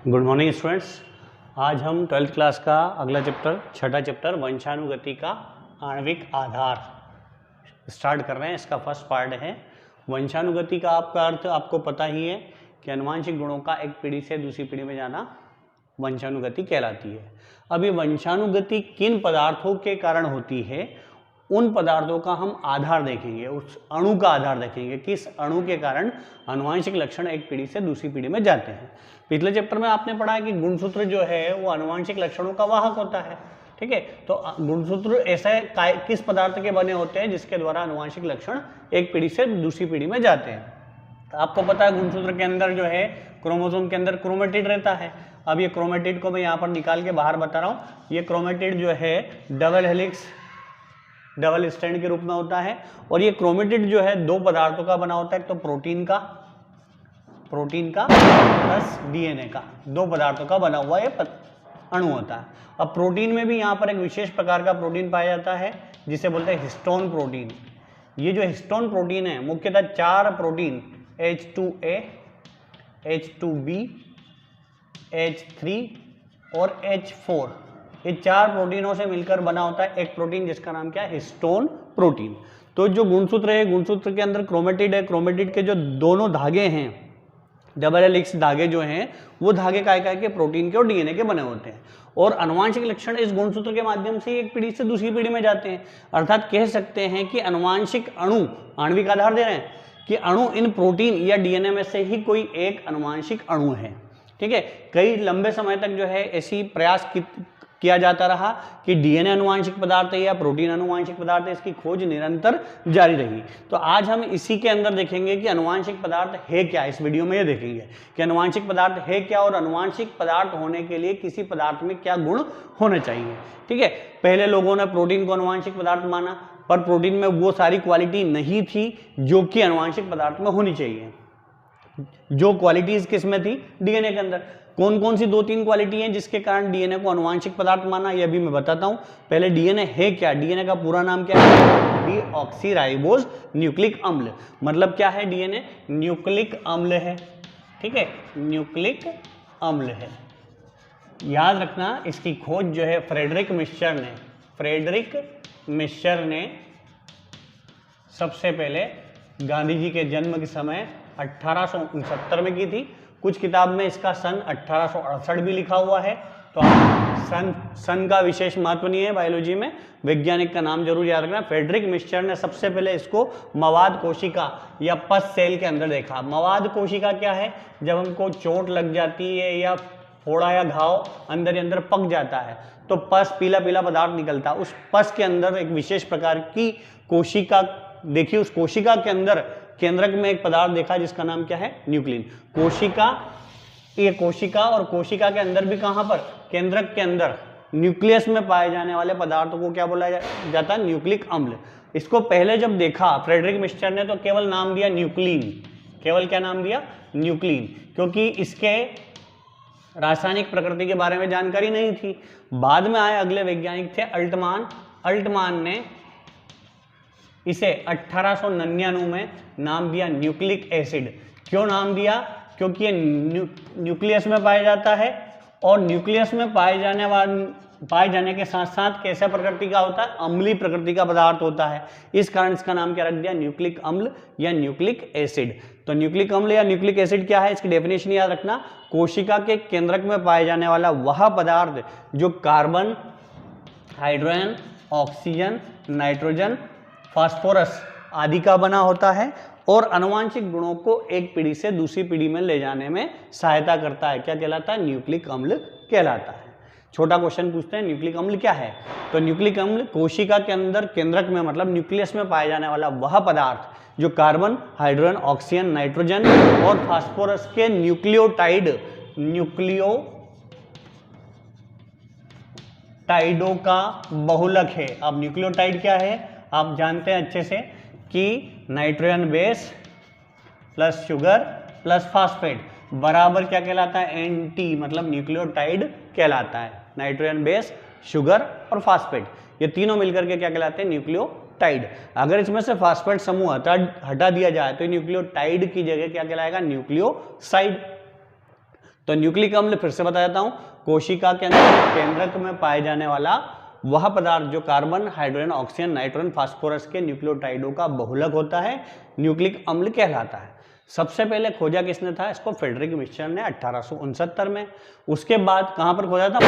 Good morning students. आज हम 12th class का अगला चैप्टर छठा चैप्टर वंशानुगति का आणविक आधार स्टार्ट कर रहे हैं। इसका फर्स्ट पार्ट है वंशानुगति का। आपका अर्थ आपको पता ही है कि आनुवांशिक गुणों का एक पीढ़ी से दूसरी पीढ़ी में जाना वंशानुगति कहलाती है। अब ये वंशानुगति किन पदार्थों के कारण होती है, उन पदार्थों का हम आधार देखेंगे, उस अणु का आधार देखेंगे, किस अणु के कारण आनुवांशिक लक्षण एक पीढ़ी से दूसरी पीढ़ी में जाते हैं। पिछले चैप्टर में आपने पढ़ा है कि गुणसूत्र जो है वो आनुवांशिक लक्षणों का वाहक होता है, ठीक है। तो गुणसूत्र ऐसे किस पदार्थ के बने होते हैं जिसके द्वारा आनुवांशिक लक्षण एक पीढ़ी से दूसरी पीढ़ी में जाते हैं। आपको पता है गुणसूत्र के अंदर जो है क्रोमोसोम के अंदर क्रोमेटिड रहता है। अब ये क्रोमेटिड को मैं यहाँ पर निकाल के बाहर बता रहा हूँ। ये क्रोमेटिड जो है डबल हेलिक्स डबल स्ट्रैंड के रूप में होता है और ये क्रोमेटिड जो है दो पदार्थों का बना होता है, एक तो प्रोटीन का प्लस डीएनए का, दो पदार्थों का बना हुआ ये अणु होता है। अब प्रोटीन में भी यहाँ पर एक विशेष प्रकार का प्रोटीन पाया जाता है जिसे बोलते हैं हिस्टोन प्रोटीन। ये जो हिस्टोन प्रोटीन है मुख्यतः चार प्रोटीन H2A, H2B, H3 और H4, ये चार प्रोटीनों से मिलकर बना होता है एक प्रोटीन जिसका नाम क्या है, हिस्टोन प्रोटीन। तो जो गुणसूत्र है, गुणसूत्र के अंदर क्रोमेटिड है, क्रोमेटिड के जो दोनों धागे हैं, डबल हेलिक्स धागे जो हैं, वो धागे काय के प्रोटीन के और डीएनए के बने होते हैं और आनुवांशिक लक्षण इस गुणसूत्र के माध्यम से एक पीढ़ी से दूसरी पीढ़ी में जाते हैं। अर्थात कह सकते हैं कि आनुवांशिक अणु, आणविक आधार दे रहे हैं कि अणु इन प्रोटीन या डीएनए में से ही कोई एक आनुवांशिक अणु है, ठीक है। कई लंबे समय तक जो है ऐसी प्रयास किया जाता रहा कि डीएनए आनुवांशिक पदार्थ है या प्रोटीन आनुवांशिक पदार्थ है, इसकी खोज निरंतर जारी रही। तो आज हम इसी के अंदर देखेंगे कि आनुवांशिक पदार्थ है क्या। इस वीडियो में ये देखेंगे कि आनुवांशिक पदार्थ है क्या और आनुवांशिक पदार्थ होने के लिए किसी पदार्थ में क्या गुण होने चाहिए, ठीक है। पहले लोगों ने प्रोटीन को आनुवांशिक पदार्थ माना, पर प्रोटीन में वो सारी क्वालिटी नहीं थी जो कि आनुवांशिक पदार्थ में होनी चाहिए। जो क्वालिटीज किस में थी, डीएनए के अंदर। कौन कौन सी दो तीन क्वालिटी हैं जिसके कारण डीएनए को आनुवांशिक पदार्थ माना, यह भी मैं बताता हूं। पहले डीएनए है क्या, डीएनए का पूरा नाम क्या है, डीऑक्सीराइबोज न्यूक्लिक अम्ल। मतलब क्या है, डीएनए न्यूक्लिक अम्ल है, ठीक है, न्यूक्लिक अम्ल है। याद रखना, इसकी खोज जो है फ्रेडरिक मिश्चर ने सबसे पहले गांधी जी के जन्म के समय 1869 में की थी। कुछ किताब में इसका सन 1868 भी लिखा हुआ है, तो सन का विशेष महत्व नहीं है बायोलॉजी में, वैज्ञानिक का नाम जरूर याद रखना। फ्रेडरिक मिश्चर ने सबसे पहले इसको मवाद कोशिका या पस सेल के अंदर देखा। मवाद कोशिका क्या है, जब हमको चोट लग जाती है या फोड़ा या घाव अंदर ही अंदर पक जाता है तो पस, पीला पीला पदार्थ निकलता है। उस पस के अंदर एक विशेष प्रकार की कोशिका देखी, उस कोशिका के अंदर केंद्रक में एक पदार्थ देखा जिसका नाम क्या है, न्यूक्लिन। कोशिका, ये कोशिका और कोशिका के अंदर भी कहां पर, केंद्रक के अंदर न्यूक्लियस में पाए जाने वाले पदार्थों को क्या बोला जाता है, न्यूक्लिक अम्ल। इसको पहले जब देखा फ्रेडरिक मिश्चर ने तो केवल नाम दिया न्यूक्लीन, केवल क्या नाम दिया, न्यूक्लीन, क्योंकि इसके रासायनिक प्रकृति के बारे में जानकारी नहीं थी। बाद में आए अगले वैज्ञानिक थे अल्टमान ने इसे 1899 में नाम दिया न्यूक्लिक एसिड। क्यों नाम दिया, क्योंकि ये न्यूक्लियस में पाया जाता है और न्यूक्लियस में पाए जाने के साथ साथ कैसे प्रकृति का होता है, अम्लीय प्रकृति का पदार्थ होता है। इस कारण इसका नाम क्या रख दिया, न्यूक्लिक अम्ल या न्यूक्लिक एसिड। तो न्यूक्लिक अम्ल या न्यूक्लिक एसिड क्या है, इसकी डेफिनेशन याद रखना, कोशिका के केंद्रक में पाए जाने वाला वह पदार्थ जो carbon, hydrogen, oxygen, nitrogen, phosphorus आदि का बना होता है और आनुवांशिक गुणों को एक पीढ़ी से दूसरी पीढ़ी में ले जाने में सहायता करता है। क्या कहलाता है, न्यूक्लिक अम्ल कहलाता है। छोटा क्वेश्चन पूछते हैं, न्यूक्लिक अम्ल क्या है। तो न्यूक्लिक अम्ल कोशिका के अंदर केंद्रक में, मतलब न्यूक्लियस में पाए जाने वाला वह पदार्थ जो कार्बन, हाइड्रोजन, ऑक्सीजन, नाइट्रोजन और फास्फोरस के न्यूक्लियोटाइडों का बहुलक है। अब न्यूक्लियोटाइड क्या है, आप जानते हैं अच्छे से कि nitrogen base plus sugar plus phosphate बराबर क्या कहलाता है, NT, मतलब न्यूक्लियोटाइड कहलाता है। नाइट्रोजन बेस, शुगर और फास्फेट, ये तीनों मिलकर के क्या कहलाते हैं, न्यूक्लियोटाइड। अगर इसमें से फास्फेट समूह हटा दिया जाए तो न्यूक्लियोटाइड की जगह क्या कहलाएगा, न्यूक्लियोसाइड। तो न्यूक्लिक अम्ल फिर से बता देता हूं, कोशिका के अंदर केंद्रक में पाए जाने वाला वह पदार्थ जो carbon, hydrogen, oxygen, nitrogen, phosphorus के न्यूक्लियोटाइडों का बहुलक होता है, न्यूक्लिक अम्ल कहलाता है। सबसे पहले खोजा किसने था इसको? फ्रेडरिक मिचर ने 1869 में। उसके बाद कहां पर खोजा था?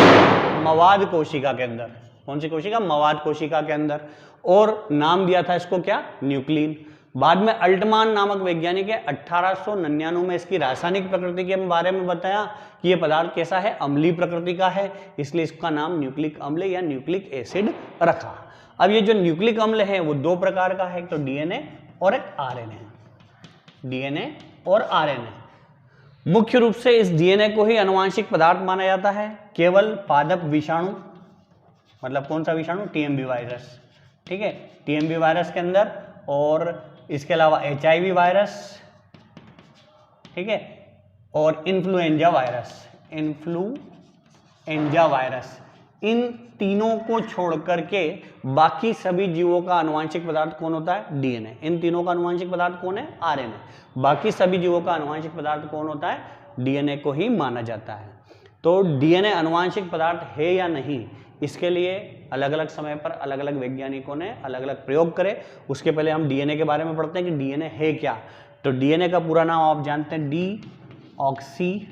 मवाद कोशिका के अंदर। कौन सी कोशिका? मवाद कोशिका के अंदर। और नाम दिया था इसको क्या? न्यूक्लिन। बाद में अल्टमान नामक वैज्ञानिक है 1899 में इसकी रासायनिक प्रकृति के बारे में बताया कि यह पदार्थ कैसा है? अम्लीय प्रकृति का है, इसलिए इसका नाम न्यूक्लिक अम्ल या न्यूक्लिक एसिड रखा। अब ये जो न्यूक्लिक अम्ल है वो दो प्रकार का है, एक तो डीएनए और एक आरएनए। डीएनए और आरएनए। मुख्य रूप से इस डीएनए को ही आनुवंशिक पदार्थ माना जाता है। केवल पादप विषाणु, मतलब कौन सा विषाणु? टीएमबी वायरस, ठीक है, टीएमबी वायरस के अंदर, और इसके अलावा एचआईवी वायरस, ठीक है, और इन्फ्लुएंजा वायरस, इन्फ्लुएंजा वायरस, इन तीनों को छोड़ करके बाकी सभी जीवों का आनुवंशिक पदार्थ कौन होता है? डीएनए। इन तीनों का आनुवंशिक पदार्थ कौन है? आरएनए। बाकी सभी जीवों का आनुवंशिक पदार्थ कौन होता है? डीएनए को ही माना जाता है। तो डीएनए आनुवंशिक पदार्थ है या नहीं, इसके लिए अलग अलग समय पर अलग अलग वैज्ञानिकों ने अलग अलग प्रयोग करे। उसके पहले हम डीएनए के बारे में पढ़ते हैं कि डीएनए है क्या। तो डीएनए का पूरा नाम आप जानते हैं, डीऑक्सी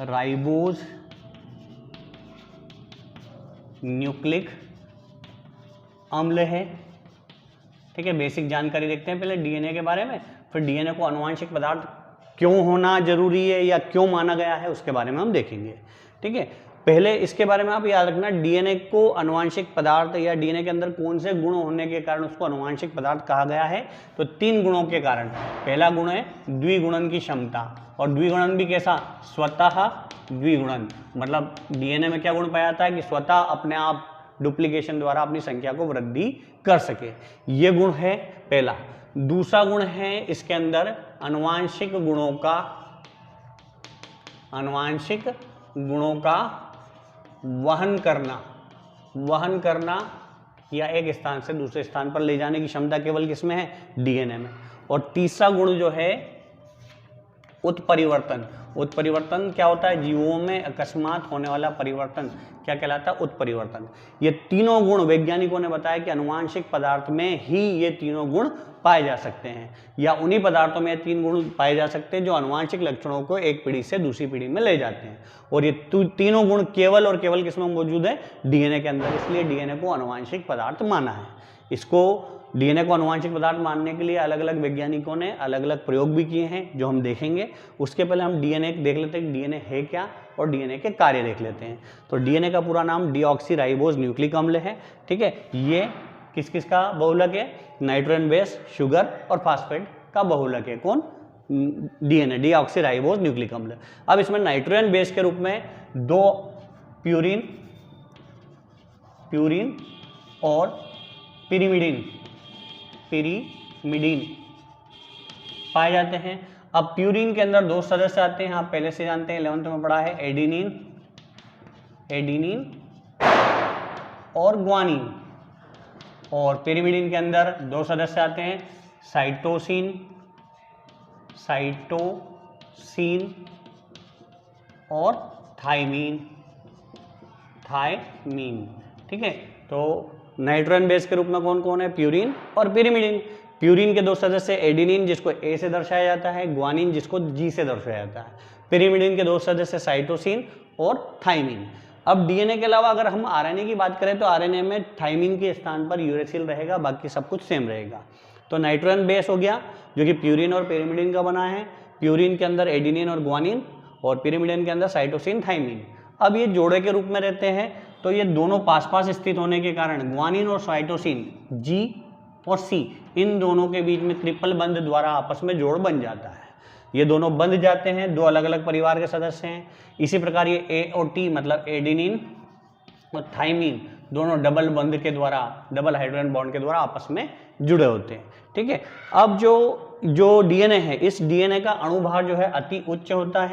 राइबोज न्यूक्लिक अम्ल है, ठीक है। बेसिक जानकारी देखते हैं पहले डीएनए के बारे में, फिर डीएनए को आनुवंशिक पदार्थ क्यों होना जरूरी है या क्यों माना गया है उसके बारे में हम देखेंगे, ठीक है। पहले इसके बारे में आप याद रखना, डीएनए को आनुवंशिक पदार्थ या डीएनए के अंदर कौन से गुण होने के कारण उसको आनुवंशिक पदार्थ कहा गया है? तो 3 गुणों के कारण। पहला गुण है द्विगुणन की क्षमता, और द्विगुणन भी कैसा? स्वतः द्विगुणन, मतलब डीएनए में क्या गुण पाया जाता है कि स्वतः अपने आप डुप्लीकेशन द्वारा अपनी संख्या को वृद्धि कर सके, ये गुण है पहला। दूसरा गुण है इसके अंदर आनुवंशिक गुणों का वहन करना या एक स्थान से दूसरे स्थान पर ले जाने की क्षमता केवल किसमें है? डीएनए में। और तीसरा गुण जो है उत्परिवर्तन। उत्परिवर्तन क्या होता है? जीवों में अकस्मात होने वाला परिवर्तन क्या कहलाता है? उत्परिवर्तन। ये तीनों गुण वैज्ञानिकों ने बताया कि आनुवंशिक पदार्थ में ही ये तीनों गुण पाए जा सकते हैं, या उन्हीं पदार्थों में 3 गुण पाए जा सकते हैं जो आनुवंशिक लक्षणों को एक पीढ़ी से दूसरी पीढ़ी में ले जाते हैं। और ये तीनों गुण केवल और केवल किसमें मौजूद है? डीएनए के अंदर। इसलिए डीएनए को आनुवंशिक पदार्थ माना है। इसको डीएनए को आनुवंशिक पदार्थ मानने के लिए अलग अलग वैज्ञानिकों ने अलग अलग प्रयोग भी किए हैं जो हम देखेंगे। उसके पहले हम डीएनए देख लेते हैं, डीएनए है क्या और डीएनए के कार्य देख लेते हैं। तो डीएनए का पूरा नाम डीऑक्सी राइबोज न्यूक्लिक अम्ल है, ठीक है। ये किस किस का बहुलक है? नाइट्रोजन बेस, शुगर और फास्फेट का बहुलक है। कौन? डीएनए, डीऑक्सी राइबोज न्यूक्लिक अम्ल। अब इसमें नाइट्रोजन बेस के रूप में 2 प्यूरिन और पिरिमिडिन पाए जाते हैं। अब प्यूरिन के अंदर 2 सदस्य आते हैं, आप पहले से जानते हैं, 11th में पढ़ा है, एडिनिन और ग्वानिन। और पिरिमिडिन के अंदर 2 सदस्य आते हैं, साइटोसिन और थायमीन, ठीक है। तो नाइट्रोजन बेस के रूप में कौन कौन है? प्यूरिन और पिरिमिडिन। प्यूरिन के 2 सदस्य एडिनिन जिसको ए से दर्शाया जाता है, ग्वानिन जिसको जी से दर्शाया जाता है। पिरिमिडिन के 2 सदस्य साइटोसिन और थायमीन। अब डीएनए के अलावा अगर हम आरएनए की बात करें तो आरएनए में थायमीन के स्थान पर यूरेसिल रहेगा, बाकी सब कुछ सेम रहेगा। तो नाइट्रोजन बेस हो गया जो कि प्यूरिन और पिरिमिडिन का बना है। प्यूरिन के अंदर एडिनिन और ग्वानिन और पिरिमिडिन के अंदर साइटोसिन, थायमीन। अब ये जोड़े के रूप में रहते हैं, तो ये दोनों पास पास स्थित होने के कारण ग्वानिन और साइटोसिन, जी और सी, इन दोनों के बीच में ट्रिपल बंध द्वारा आपस में जोड़ बन जाता है। ये दोनों बंध जाते हैं, 2 अलग अलग परिवार के सदस्य हैं। इसी प्रकार ये ए और टी मतलब एडिनिन और थायमीन दोनों डबल बंध के द्वारा, डबल हाइड्रोजन बॉन्ड के द्वारा आपस में जुड़े होते हैं, ठीक है। अब जो डीएनए है, इस डीएनए का अणुभार जो है अति उच्च होता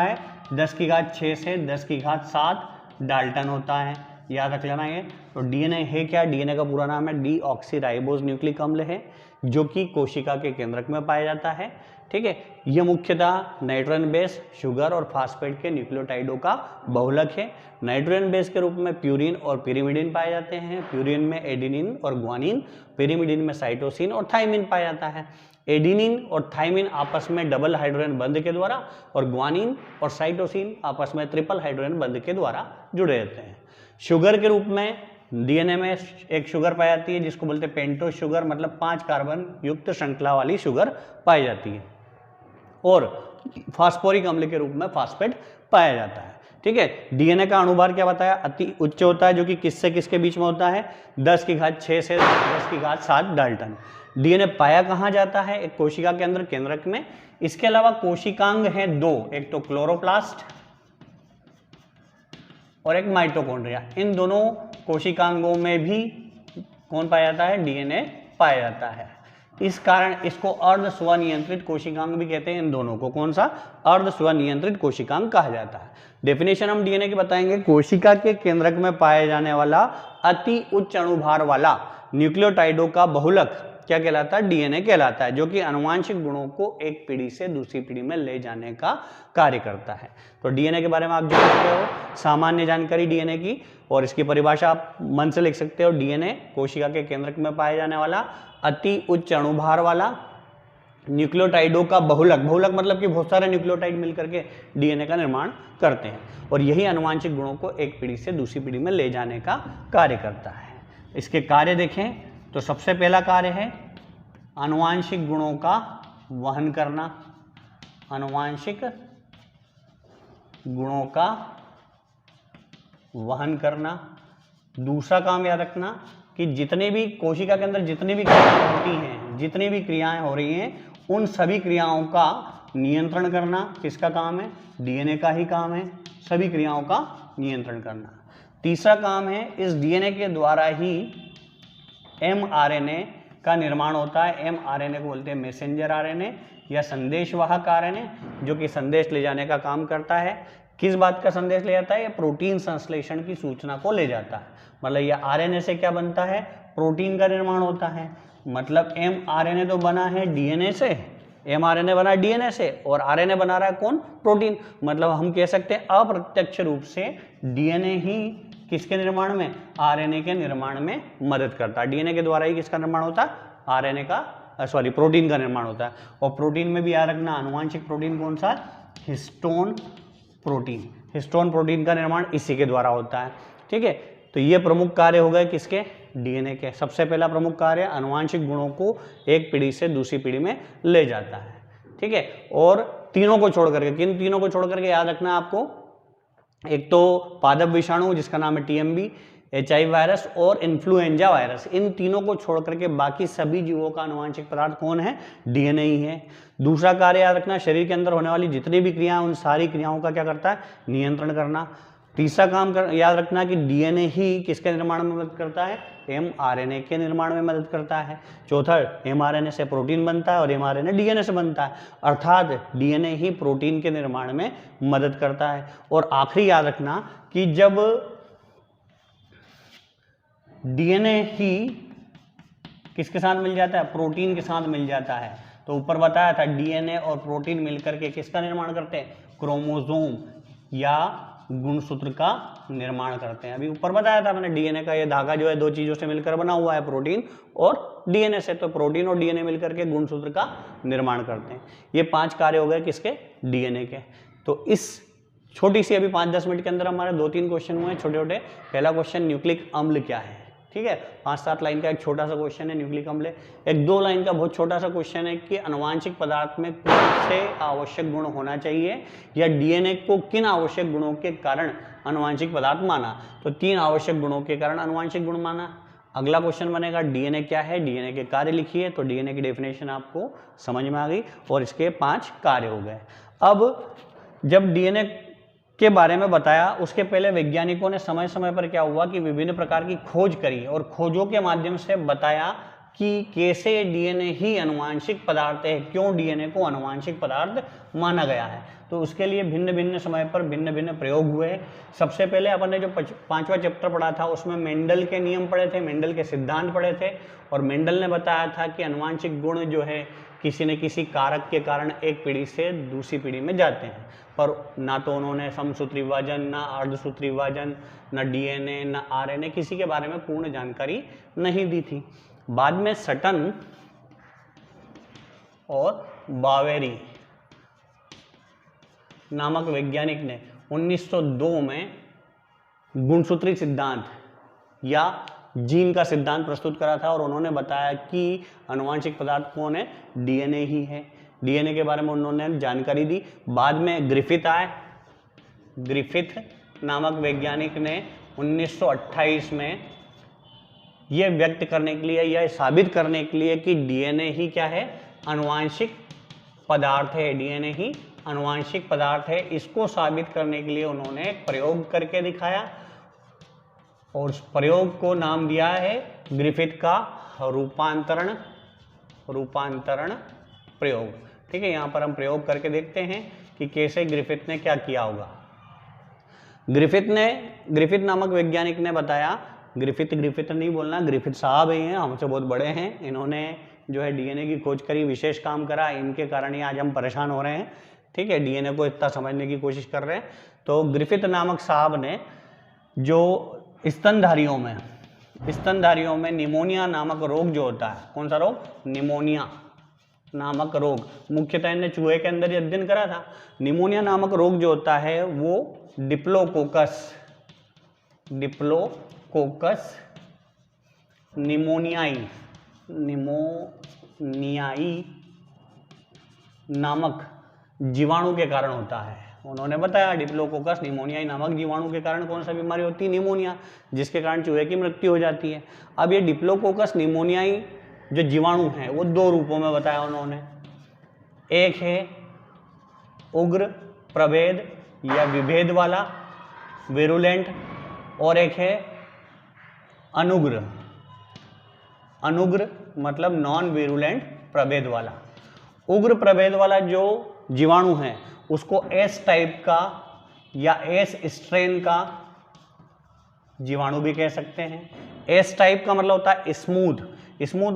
है, 10 की घात 6 से 10 की घात 7 डाल्टन होता है, याद रख लेना ये। तो डीएनए है क्या? डीएनए का पूरा नाम है डीऑक्सीराइबोज न्यूक्लिक अम्ल है, जो कि कोशिका के केंद्रक में पाया जाता है। ठीक है, ये मुख्यतः नाइट्रोजन बेस, शुगर और फास्फेट के न्यूक्लियोटाइडों का बहुलक है। नाइट्रोजन बेस के रूप में प्यूरिन और पिरिमिडिन पाए जाते हैं। प्यूरिन में एडिनिन और ग्वानिन, पिरिमिडिन में साइटोसिन और थाइमिन पाया जाता है। एडिनिन और थाइमिन आपस में डबल हाइड्रोजन बंध के द्वारा और ग्वानिन और साइटोसिन आपस में ट्रिपल हाइड्रोजन बंध के द्वारा जुड़े रहते हैं। शुगर के रूप में डीएनए में एक शुगर पाई जाती है जिसको बोलते हैं पेंटोस शुगर, मतलब 5 कार्बन युक्त श्रृंखला वाली शुगर पाई जाती है। और फास्फोरिक अम्ल के रूप में फास्फेट पाया जाता है। ठीक है, डीएनए का अणुभार क्या बताया? अति उच्च होता है, जो कि किससे किसके बीच में होता है? 10 की घात 6 से 10 की घात 7 डाल्टन। डीएनए पाया कहाँ जाता है? एक कोशिका के अंदर केंद्रक में। इसके अलावा कोशिकांग हैं 2, एक तो क्लोरोप्लास्ट और एक माइटोकॉन्ड्रिया। इन दोनों कोशिकांगों में भी कौन पाया जाता है? डीएनए पाया जाता है। इस कारण इसको अर्ध स्वनियंत्रित कोशिकांग भी कहते हैं। इन दोनों को कौन सा? अर्ध स्वनियंत्रित कोशिकांग कहा जाता है। डेफिनेशन हम डीएनए की बताएंगे। कोशिका के केंद्रक में पाए जाने वाला अति उच्च अणुभार वाला न्यूक्लियोटाइडों का बहुलक क्या कहलाता है? डीएनए कहलाता है, जो कि आनुवांशिक गुणों को एक पीढ़ी से दूसरी पीढ़ी में ले जाने का कार्य करता है। तो डीएनए के बारे में आप जान सकते हो, सामान्य जानकारी डीएनए की, और इसकी परिभाषा आप मन से लिख सकते हो। डीएनए कोशिका के केंद्रक में पाए जाने वाला अति उच्च अणुभार वाला न्यूक्लियोटाइडों का बहुलक, बहुलक मतलब कि बहुत सारे न्यूक्लियोटाइड मिलकर के डीएनए का निर्माण करते हैं, और यही आनुवांशिक गुणों को एक पीढ़ी से दूसरी पीढ़ी में ले जाने का कार्य करता है। इसके कार्य देखें तो सबसे पहला कार्य है आनुवांशिक गुणों का वहन करना। आनुवांशिक गुणों का वहन करना। दूसरा काम याद रखना कि जितने भी कोशिका के अंदर जितनी भी क्रियाएं होती हैं, जितनी भी क्रियाएं हो रही हैं, उन सभी क्रियाओं का नियंत्रण करना किसका काम है? डीएनए का ही काम है, सभी क्रियाओं का नियंत्रण करना। तीसरा काम है इस डीएनए के द्वारा ही एमआरएनए का निर्माण होता है। एमआरएनए को बोलते हैं मैसेंजर आरएनए या संदेशवाहक आरएनए, जो कि संदेश ले जाने का काम करता है। किस बात का संदेश ले जाता है? ये प्रोटीन संश्लेषण की सूचना को ले जाता है। मतलब ये आरएनए से क्या बनता है? प्रोटीन का निर्माण होता है। मतलब एमआरएनए तो बना है डीएनए से, एमआरएनए बना डीएनए से, और आरएनए बना रहा है कौन? प्रोटीन। मतलब हम कह सकते हैं अप्रत्यक्ष रूप से डीएनए ही किसके निर्माण में? आरएनए के निर्माण में मदद करता है। डीएनए के द्वारा ही किसका निर्माण होता है? आरएनए का प्रोटीन का निर्माण होता है। और प्रोटीन में भी याद रखना आनुवांशिक प्रोटीन कौन सा? Histone protein. हिस्टोन प्रोटीन का निर्माण इसी के द्वारा होता है। ठीक है, तो ये प्रमुख कार्य हो गए किसके? डीएनए के। सबसे पहला प्रमुख कार्य आनुवांशिक गुणों को एक पीढ़ी से दूसरी पीढ़ी में ले जाता है। ठीक है, और तीनों को छोड़ करके, किन तीनों को छोड़ करके याद रखना है आपको? एक तो पादप विषाणु जिसका नाम है टीएमबी, एचआईवी वायरस और इन्फ्लुएंजा वायरस। इन तीनों को छोड़ करके बाकी सभी जीवों का आनुवांशिक पदार्थ कौन है? डीएनए ही है। दूसरा कार्य याद रखना, शरीर के अंदर होने वाली जितनी भी क्रियाएं, उन सारी क्रियाओं का क्या करता है? नियंत्रण करना। तीसरा काम याद रखना कि डीएनए ही किसके निर्माण में मदद करता है? एमआरएनए के निर्माण में मदद करता है। चौथा, एमआरएनए से प्रोटीन बनता है और एमआरएनए डीएनए से बनता है, अर्थात डीएनए ही प्रोटीन के निर्माण में मदद करता है। और आखिरी याद रखना कि जब डीएनए ही किसके साथ मिल जाता है? प्रोटीन के साथ मिल जाता है। तो ऊपर बताया था डीएनए और प्रोटीन मिलकर के किसका निर्माण करते हैं? क्रोमोसोम या गुणसूत्र का निर्माण करते हैं। अभी ऊपर बताया था मैंने, डीएनए का ये धागा जो है दो चीजों से मिलकर बना हुआ है, प्रोटीन और डीएनए से। तो प्रोटीन और डीएनए मिलकर के गुणसूत्र का निर्माण करते हैं। ये 5 कार्य हो गए किसके? डीएनए के। तो इस छोटी सी अभी 5-10 मिनट के अंदर हमारे 2-3 क्वेश्चन हुए छोटे छोटे। पहला क्वेश्चन न्यूक्लिक अम्ल क्या है? ठीक है, 5-7 लाइन का एक छोटा सा क्वेश्चन है न्यूक्लिक अम्ल। एक 2 लाइन का बहुत छोटा सा क्वेश्चन है कि आनुवांशिक पदार्थ में कौन से आवश्यक गुण होना चाहिए, या डीएनए को किन आवश्यक गुणों के कारण आनुवांशिक पदार्थ माना। तो 3 आवश्यक गुणों के कारण आनुवांशिक गुण माना। अगला क्वेश्चन बनेगा डीएनए क्या है? डीएनए के कार्य लिखिए। तो डीएनए की डेफिनेशन आपको समझ में आ गई और इसके 5 कार्य हो गए। अब जब डीएनए के बारे में बताया, उसके पहले वैज्ञानिकों ने समय समय पर क्या हुआ कि विभिन्न प्रकार की खोज करी और खोजों के माध्यम से बताया कि कैसे डीएनए ही आनुवांशिक पदार्थ है, क्यों डीएनए को आनुवांशिक पदार्थ माना गया है। तो उसके लिए भिन्न भिन्न समय पर भिन्न भिन्न प्रयोग हुए। सबसे पहले अपन ने जो 5वां चैप्टर पढ़ा था उसमें मेंडल के नियम पढ़े थे, मेंडल के सिद्धांत पढ़े थे, और मेंडल ने बताया था कि आनुवांशिक गुण जो है किसी न किसी कारक के कारण एक पीढ़ी से दूसरी पीढ़ी में जाते हैं, पर ना तो उन्होंने समसूत्री विभाजन, ना अर्धसूत्री विभाजन, ना डीएनए, ना आरएनए, किसी के बारे में पूर्ण जानकारी नहीं दी थी। बाद में सटन और बावेरी नामक वैज्ञानिक ने 1902 में गुणसूत्री सिद्धांत या जीन का सिद्धांत प्रस्तुत करा था, और उन्होंने बताया कि आनुवांशिक पदार्थ कौन है, डीएनए ही है। डीएनए के बारे में उन्होंने जानकारी दी। बाद में ग्रिफिथ आए। ग्रिफिथ नामक वैज्ञानिक ने 1928 में यह व्यक्त करने के लिए या साबित करने के लिए कि डीएनए ही क्या है, आनुवांशिक पदार्थ है, डीएनए ही आनुवांशिक पदार्थ है, इसको साबित करने के लिए उन्होंने एक प्रयोग करके दिखाया, और उस प्रयोग को नाम दिया है ग्रिफिथ का रूपांतरण प्रयोग। ठीक है, यहाँ पर हम प्रयोग करके देखते हैं कि कैसे ग्रिफिथ ने क्या किया होगा। ग्रिफिथ नामक वैज्ञानिक ने बताया, ग्रिफिथ नहीं बोलना, ग्रिफिथ साहब ही हैं, हमसे बहुत बड़े हैं, इन्होंने जो है डीएनए की खोज करी, विशेष काम करा, इनके कारण ही आज हम परेशान हो रहे हैं। ठीक है, डीएनए को इतना समझने की कोशिश कर रहे हैं। तो ग्रिफिथ नामक साहब ने जो स्तनधारियों में निमोनिया नामक रोग जो होता है, कौन सा रोग, निमोनिया नामक रोग, मुख्यतः इन्हें चूहे के अंदर ही अध्ययन करा था। निमोनिया नामक रोग जो होता है वो डिप्लोकोकस निमोनियाई नामक जीवाणु के कारण होता है। उन्होंने बताया डिप्लोकोकस निमोनियाई नामक जीवाणु के कारण कौन सा बीमारी होती है, निमोनिया, जिसके कारण चूहे की मृत्यु हो जाती है। अब ये डिप्लोकोकस निमोनियाई जो जीवाणु है वो दो रूपों में बताया उन्होंने। एक है उग्र प्रभेद या विभेद वाला विरुलेंट, और एक है अनुग्र मतलब नॉन विरुलेंट प्रभेद वाला। उग्र प्रभेद वाला जो जीवाणु है उसको एस टाइप का या एस स्ट्रेन का जीवाणु भी कह सकते हैं। एस टाइप का मतलब होता है स्मूथ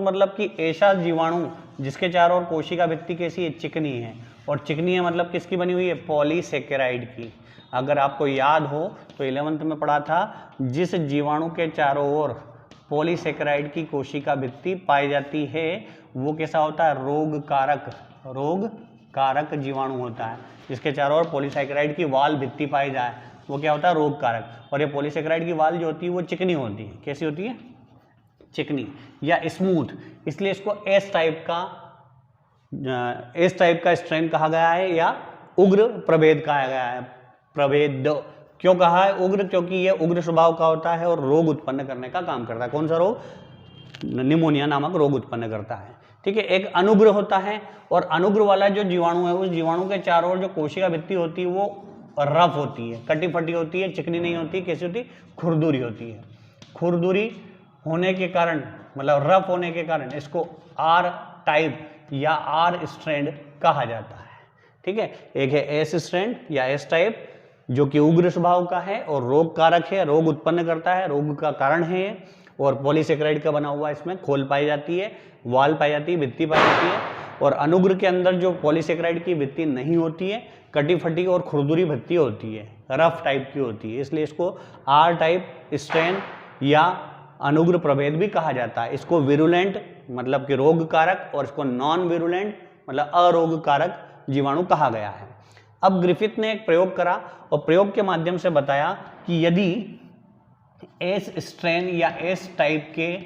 मतलब कि ऐसा जीवाणु जिसके चारों ओर कोशिका भित्ति कैसी है, चिकनी है, और चिकनी है मतलब किसकी बनी हुई है, पॉलीसेकेराइड की। अगर आपको याद हो तो 11th में पढ़ा था, जिस जीवाणु के चारों ओर पॉलीसेकेराइड की कोशिका भित्ति पाई जाती है वो कैसा होता है, रोग कारक जीवाणु होता है। जिसके चारों ओर पॉलीसेकेराइड की वाल भित्ति पाई जाए वो क्या होता है, रोग कारक। और ये पॉलीसेकेराइड की वाल जो होती है वो चिकनी होती है। कैसी होती है, चिकनी या स्मूथ, इसलिए इसको एस टाइप का स्ट्रेन कहा गया है या उग्र प्रभेद कहा गया है। प्रभेद क्यों कहा है उग्र, क्योंकि ये उग्र स्वभाव का होता है और रोग उत्पन्न करने का काम करता है। कौन सा रोग, निमोनिया नामक रोग उत्पन्न करता है। ठीक है, एक अनुग्र होता है, और अनुग्र वाला जो जीवाणु है उस जीवाणु के चारों ओर जो कोशिका भित्ति होती है वो रफ होती है, कटी फटी होती है, चिकनी नहीं होती। कैसी होती, खुरदुरी होती है। खुरदुरी होने के कारण मतलब रफ होने के कारण इसको आर टाइप या आर स्ट्रैंड कहा जाता है। ठीक है, एक है एस स्ट्रैंड या एस टाइप जो कि उग्र स्वभाव का है और रोग कारक है, रोग उत्पन्न करता है, रोग का कारण है, और पॉलीसेकेराइड का बना हुआ इसमें खोल पाई जाती है, वाल पाई जाती है, भित्ति पाई जाती है। और अनुग्र के अंदर जो पॉलीसेकेराइड की भित्ति नहीं होती है, कटी फटी और खुरदुरी भित्ति होती है, रफ टाइप की होती है, इसलिए इसको आर टाइप स्ट्रेन या अनुग्र प्रभेद भी कहा जाता है। इसको विरुलेंट मतलब कि रोग कारक और इसको नॉन विरुलेंट मतलब अरोग कारक जीवाणु kहा गया है। अब ग्रिफिथ ने एक प्रयोग करा और प्रयोग के माध्यम से बताया कि यदि एस स्ट्रेन या एस टाइप के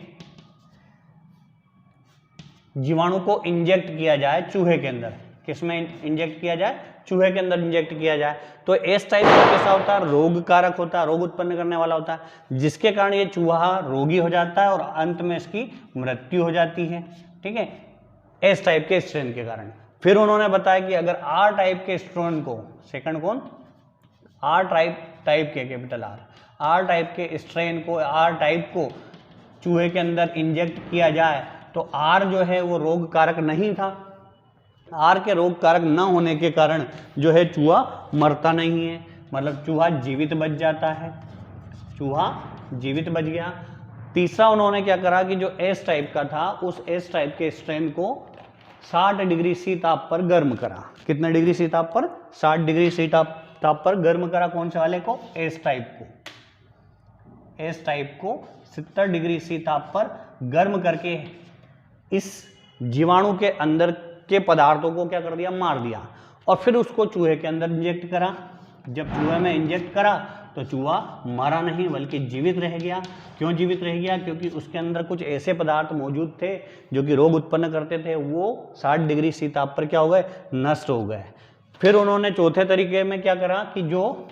जीवाणु को इंजेक्ट किया जाए चूहे के अंदर, किसमें इंजेक्ट किया जाए, चूहे के अंदर इंजेक्ट किया जाए, तो एस टाइप का कैसा होता है, रोग कारक होता है, रोग उत्पन्न करने वाला होता है, जिसके कारण ये चूहा रोगी हो जाता है और अंत में इसकी मृत्यु हो जाती है। ठीक है, एस टाइप के स्ट्रेन के कारण। फिर उन्होंने बताया कि अगर आर टाइप के स्ट्रेन को, सेकंड कौन, आर टाइप के कैपिटल आर टाइप के स्ट्रेन को, आर टाइप को चूहे के अंदर इंजेक्ट किया जाए तो आर जो है वो रोग कारक नहीं था। आर के रोग कारक न होने के कारण जो है चूहा मरता नहीं है, मतलब चूहा जीवित बच जाता है, चूहा जीवित बच गया। तीसरा उन्होंने क्या करा कि जो एस टाइप का था उस एस टाइप के स्ट्रेन को 60 डिग्री सी ताप पर गर्म करा। कितने डिग्री सी ताप पर? 60 डिग्री सी ताप पर गर्म करा। कौन से वाले को? एस टाइप को। एस टाइप को 70 डिग्री सी ताप पर गर्म करके इस जीवाणु के अंदर के पदार्थों को क्या कर दिया? मार दिया। और फिर उसको चूहे के अंदर इंजेक्ट करा। जब चूहे में इंजेक्ट करा तो चूहा मरा नहीं बल्कि जीवित रह गया। क्यों जीवित रह गया? क्योंकि उसके अंदर कुछ ऐसे पदार्थ मौजूद थे जो कि रोग उत्पन्न करते थे, वो 60 डिग्री सी ताप पर क्या हो गए? नष्ट हो गए। फिर उन्होंने चौथे तरीके में क्या करा कि जो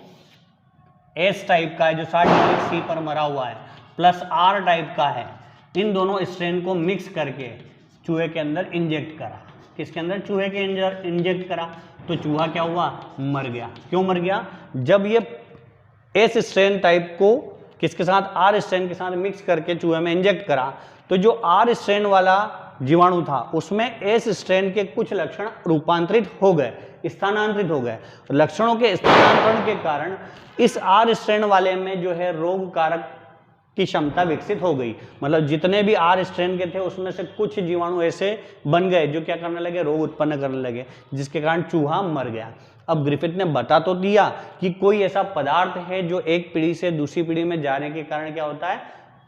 एस टाइप का है जो 60 डिग्री सी पर मरा हुआ है प्लस आर टाइप का है, इन दोनों स्ट्रेन को मिक्स करके चूहे के अंदर इंजेक्ट करा। किसके अंदर? चूहे के अंदर इंजेक्ट करा। तो चूहा क्या हुआ? मर गया। क्यों मर गया? जब ये एस स्ट्रेन टाइप को किसके साथ? आर स्ट्रेन के साथ मिक्स करके चूहे में इंजेक्ट करा तो जो आर स्ट्रेन वाला जीवाणु था उसमें एस स्ट्रेन के कुछ लक्षण रूपांतरित हो गए, स्थानांतरित हो गए। लक्षणों के स्थानांतरण के कारण इस आर स्ट्रेन वाले में जो है रोग कारक की क्षमता विकसित हो गई। मतलब जितने भी आर स्ट्रेन के थे उसमें से कुछ जीवाणु ऐसे बन गए जो क्या करने लगे? रोग उत्पन्न करने लगे, जिसके कारण चूहा मर गया। अब ग्रिफिथ ने बता तो दिया कि कोई ऐसा पदार्थ है जो एक पीढ़ी से दूसरी पीढ़ी में जाने के कारण क्या होता है?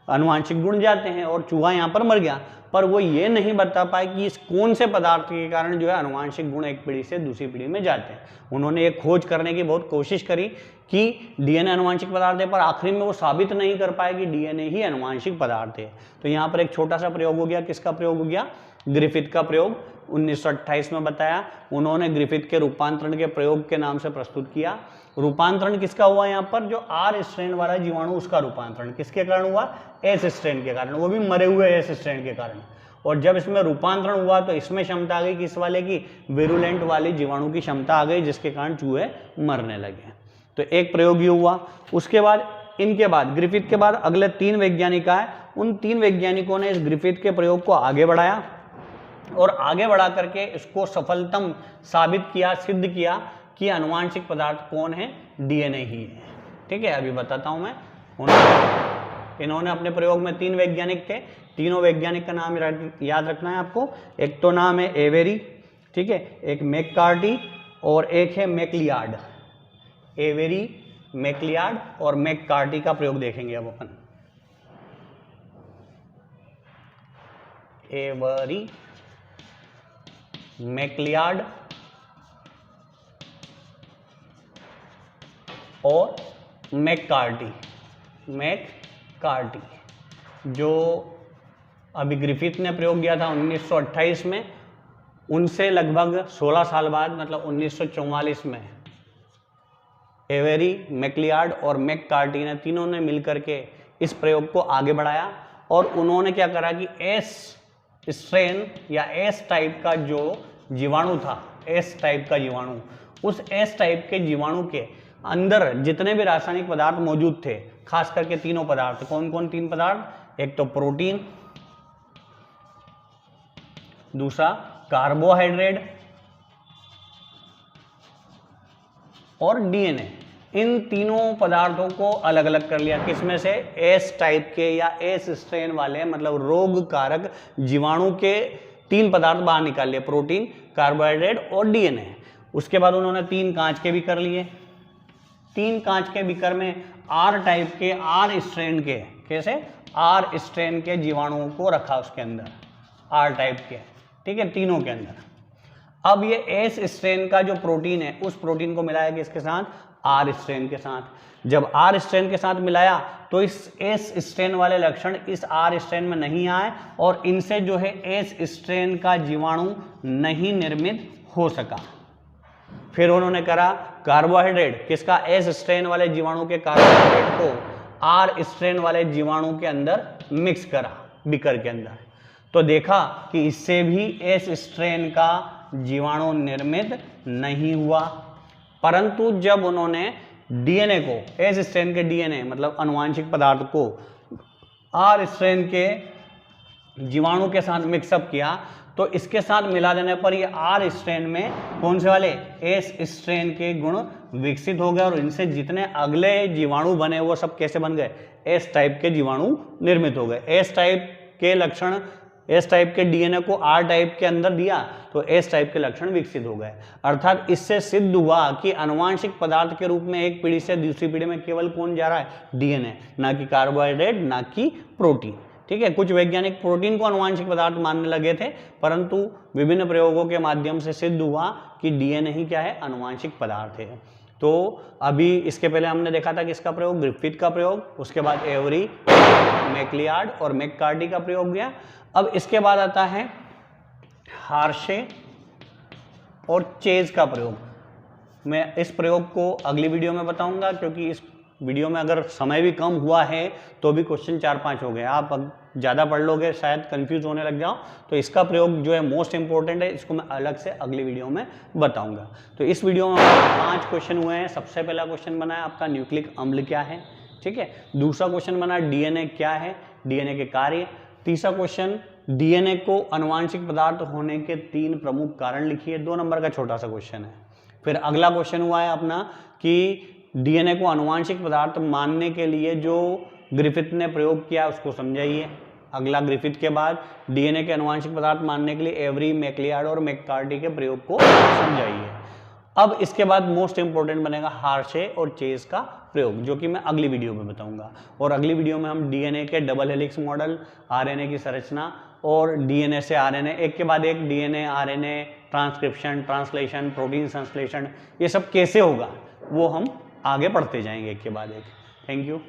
आनुवांशिक गुण जाते हैं, और चूहा यहाँ पर मर गया। पर वो ये नहीं बता पाए कि इस कौन से पदार्थ के कारण जो है आनुवांशिक गुण एक पीढ़ी से दूसरी पीढ़ी में जाते हैं। उन्होंने ये खोज करने की बहुत कोशिश करी कि डीएनए आनुवांशिक पदार्थ है, पर आखिरी में वो साबित नहीं कर पाए कि डीएनए ही आनुवांशिक पदार्थ है। तो यहाँ पर एक छोटा सा प्रयोग हो गया। किसका प्रयोग हो गया? ग्रिफिथ का प्रयोग 1928 में बताया। उन्होंने ग्रिफिथ के रूपांतरण के प्रयोग के नाम से प्रस्तुत किया। रूपांतरण किसका हुआ? यहाँ पर जो आर स्ट्रेन वाला जीवाणु उसका रूपांतरण किसके कारण हुआ? एस स्ट्रेन के कारण, वो भी मरे हुए एस स्ट्रेन के कारण। और जब इसमें रूपांतरण हुआ तो इसमें क्षमता आ गई किस वाले की? विरुलेंट वाली जीवाणु की क्षमता आ गई, जिसके कारण चूहे मरने लगे। तो एक प्रयोग ये हुआ। उसके बाद इनके बाद ग्रिफिथ के बाद अगले 3 वैज्ञानिक आए। उन 3 वैज्ञानिकों ने इस ग्रिफिथ के प्रयोग को आगे बढ़ाया और आगे बढ़ा करके इसको सफलतम साबित किया, सिद्ध किया कि आनुवांशिक पदार्थ कौन है? डीएनए ही है। ठीक है, अभी बताता हूं मैं। इन्होंने अपने प्रयोग में 3 वैज्ञानिक थे। तीनों वैज्ञानिक का नाम याद रखना है आपको। एक तो नाम है एवेरी, ठीक है, एक मैककार्टी और एक है मैकलियार्ड। एवेरी, मैकलियार्ड और मैककार्टी का प्रयोग देखेंगे अब अपन। एवेरी, मैकलियार्ड और मैककार्टी। जो अभी ग्रिफिथ ने प्रयोग किया था 1928 में, उनसे लगभग 16 साल बाद मतलब 1944 में एवेरी, मैकलियार्ड और मैककार्टी ने तीनों ने मिलकर के इस प्रयोग को आगे बढ़ाया। और उन्होंने क्या करा कि एस स्ट्रेन या एस टाइप का जो जीवाणु था, एस टाइप का जीवाणु, उस एस टाइप के जीवाणु के अंदर जितने भी रासायनिक पदार्थ मौजूद थे, खास करके तीनों पदार्थ, कौन कौन 3 पदार्थ? एक तो प्रोटीन, दूसरा कार्बोहाइड्रेट और डीएनए। इन तीनों पदार्थों को अलग अलग कर लिया। किसमें से? एस टाइप के या एस स्ट्रेन वाले मतलब रोग कारक जीवाणु के 3 पदार्थ बाहर निकाल लिए, प्रोटीन, कार्बोहाइड्रेट और डीएनए। उसके बाद उन्होंने 3 कांच के बीकर लिए। 3 कांच के बीकर में आर टाइप के, आर स्ट्रेन के, कैसे? आर स्ट्रेन के जीवाणुओं को रखा उसके अंदर, आर टाइप के, ठीक है, तीनों के अंदर। अब ये एस स्ट्रेन का जो प्रोटीन है उस प्रोटीन को मिलाया किसके साथ? आर स्ट्रेन के साथ। जब आर स्ट्रेन के साथ मिलाया तो इस एस स्ट्रेन वाले लक्षण इस आर स्ट्रेन में नहीं आए और इनसे जो है एस स्ट्रेन का जीवाणु नहीं निर्मित हो सका। फिर उन्होंने करा कार्बोहाइड्रेट, किसका? एस स्ट्रेन वाले जीवाणु के कार्बोहाइड्रेट को आर स्ट्रेन वाले जीवाणु के अंदर मिक्स करा बीकर के अंदर। तो देखा कि इससे भी एस स्ट्रेन का जीवाणु निर्मित नहीं हुआ। परंतु जब उन्होंने डीएनए को, एस स्ट्रेन के डीएनए मतलब आनुवांशिक पदार्थ को आर स्ट्रेन के जीवाणु के साथ मिक्सअप किया तो इसके साथ मिला देने पर ये आर स्ट्रेन में कौन से वाले, एस स्ट्रेन के गुण विकसित हो गए और इनसे जितने अगले जीवाणु बने वो सब कैसे बन गए, एस टाइप के जीवाणु निर्मित हो गए। एस टाइप के लक्षण, एस टाइप के डीएनए को आर टाइप के अंदर दिया तो एस टाइप के लक्षण विकसित हो गए। अर्थात इससे सिद्ध हुआ कि आनुवांशिक पदार्थ के रूप में एक पीढ़ी से दूसरी पीढ़ी में केवल कौन जा रहा है, डीएनए, ना कि कार्बोहाइड्रेट, ना कि प्रोटीन। ठीक है, कुछ वैज्ञानिक प्रोटीन को आनुवांशिक पदार्थ मानने लगे थे, परंतु विभिन्न प्रयोगों के माध्यम से सिद्ध हुआ कि डीएनए ही क्या है, आनुवांशिक पदार्थ है। तो अभी इसके पहले हमने देखा था कि इसका प्रयोग ग्रिफिथ का प्रयोग, उसके बाद एवरी, मैकलियार्ड और मैककार्टी का प्रयोग किया। अब इसके बाद आता है हार्शे और चेज का प्रयोग। मैं इस प्रयोग को अगली वीडियो में बताऊंगा, क्योंकि इस वीडियो में अगर समय भी कम हुआ है तो भी क्वेश्चन 4-5 हो गए, आप ज़्यादा पढ़ लोगे शायद कंफ्यूज होने लग जाओ। तो इसका प्रयोग जो है मोस्ट इंपॉर्टेंट है, इसको मैं अलग से अगली वीडियो में बताऊंगा। तो इस वीडियो में 5 क्वेश्चन हुए हैं। सबसे पहला क्वेश्चन बना है आपका न्यूक्लिक अम्ल क्या है, ठीक है। दूसरा क्वेश्चन बना डीएनए क्या है, डीएनए के कार्य। तीसरा क्वेश्चन डीएनए को आनुवांशिक पदार्थ होने के 3 प्रमुख कारण लिखिए, 2 नंबर का छोटा सा क्वेश्चन है। फिर अगला क्वेश्चन हुआ है अपना कि डीएनए को आनुवांशिक पदार्थ मानने के लिए जो ग्रिफिथ ने प्रयोग किया उसको समझाइए। अगला ग्रिफिथ के बाद डीएनए के आनुवांशिक पदार्थ मानने के लिए एवरी, मैकलियार्ड और मैककार्टी के प्रयोग को समझाइए। अब इसके बाद मोस्ट इंपॉर्टेंट बनेगा हार्शे और चेज का प्रयोग, जो कि मैं अगली वीडियो में बताऊंगा। और अगली वीडियो में हम डीएनए के डबल हेलिक्स मॉडल, आरएनए की संरचना और डीएनए से आरएनए, एक के बाद एक DNA RNA transcription, translation, protein संश्लेषण, ये सब कैसे होगा वो हम आगे पढ़ते जाएंगे एक के बाद एक। Thank you.